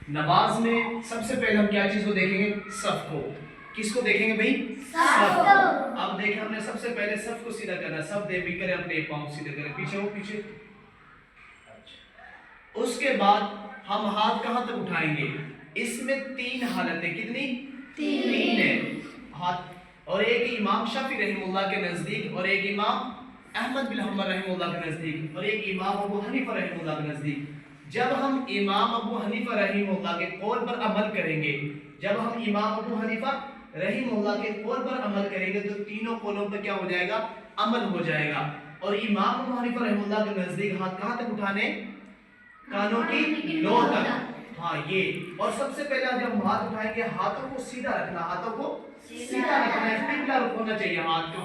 نماز میں سب سے پہلے ہم کیا چیز کو دیکھیں گے؟ صف کو. کس کو دیکھیں گے بھائی؟ صف کو. اب دیکھیں ہم نے سب سے پہلے صف کو سیدھا کرنا. صف دے بھی کریں اپنے پاؤں سیدھے کریں. پیچھے ہو پیچھے. اس کے بعد ہم ہاتھ کہاں تک اٹھائیں گے؟ اس میں 3 حالتیں. کتنی؟ 3 ہیں ہاتھ. اور ایک امام شافعی رحمہ اللہ کے نزدیک، اور ایک امام احمد بن حنبل رحمہ اللہ کے نزدیک، اور ایک امام ابو حنیفہ رحمہ اللہ کے نزدیک. جب ہم امام ابو حنیفہ رحمہ اللہ کے قول پر عمل کریں گے، جب ہم امام ابو حنیفہ رحمہ اللہ کے قول پر عمل کریں گے تو تینوں قولوں پر کیا ہو جائے گا؟ عمل ہو جائے گا. اور امام ابو حنیفہ رحمہ اللہ کے نزدیک ہاتھ کہاں تک اٹھانے؟ کانوں کی لو تک. ہاں یہ. اور سب سے پہلا جب ہم ہاتھ اٹھائیں گے ہاتھوں کو سیدھا رکھنا. ہاتھوں کو سیدھا رکھنا ہے. قبلہ رخ ہونا چاہیے.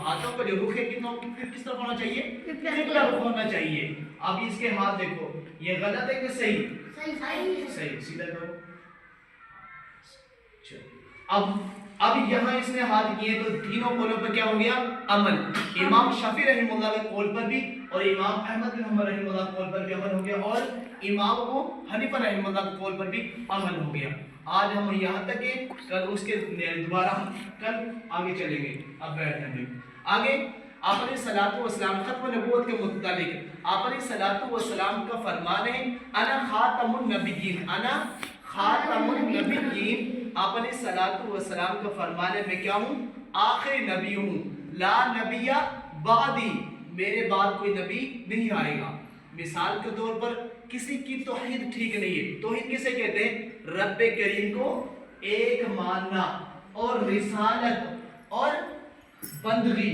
ہاتھوں کا جو رخ ہے کس طرف ہونا چاہیے؟ قبلہ رخ ہونا چاہیے. اب اس کے ہاتھ دیکھو، یہ غلط ہے کہ صحیح؟ صحیح. سیدھا کرو. اب یہاں اس نے ہاتھ کیے تو تینوں قولوں پر کیا ہو گیا؟ عمل. امام شافعی رحمہ اللہ کے قول پر بھی اور امام احمد بن حنبل رحمہ اللہ کے قول پر بھی عمل ہو گیا، اور امام ابو حنیفہ رحمہ اللہ کے قول پر بھی عمل ہو گیا. آج ہم یہاں تک ہیں، کل اس کے دوبارہ ہم کل آگے چلیں گے. اب بیٹھ جائیں. آگے آپ علیہ الصلوۃ والسلام ختم نبوت کے متعلق آپ علیہ الصلوۃ والسلام کا فرمان ہے انا خاتم النبیین. انا خاتم النبیین. آپ علیہ الصلوۃ والسلام کا فرمان ہے میں کیا ہوں؟ آخری نبی ہوں. لا نبی بعدی. میرے بعد کوئی نبی نہیں آئے گا. مثال کے طور پر کسی کی توحید ٹھیک نہیں ہے. توحید کسے کہتے ہیں؟ رب کریم کو ایک ماننا اور رسالت اور بندگی.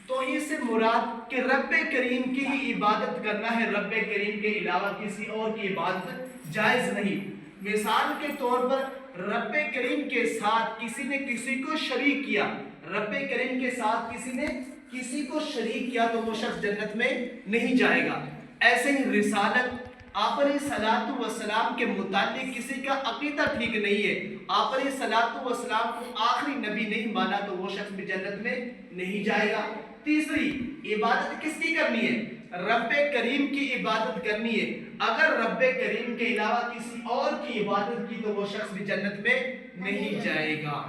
توحید سے مراد کہ رب کریم کی ہی عبادت کرنا ہے. رب کریم کے علاوہ کسی اور کی عبادت جائز نہیں. مثال کے طور پر رب کریم کے ساتھ کسی نے کسی کو شریک کیا، رب کریم کے ساتھ کسی نے کسی کو شریک کیا تو وہ شخص جنت میں نہیں جائے گا. ایسے ہی رسالت، آپ علیہ الصلوۃ والسلام کے متعلق کسی کا عقیدہ ٹھیک نہیں ہے، آپ علیہ الصلوۃ والسلام کو آخری نبی نہیں مانا تو وہ شخص بھی جنت میں نہیں جائے گا. تیسری، عبادت کس کی کرنی ہے؟ رب کریم کی عبادت کرنی ہے. اگر رب کریم کے علاوہ کسی اور کی عبادت کی تو وہ شخص بھی جنت میں نہیں جائے گا.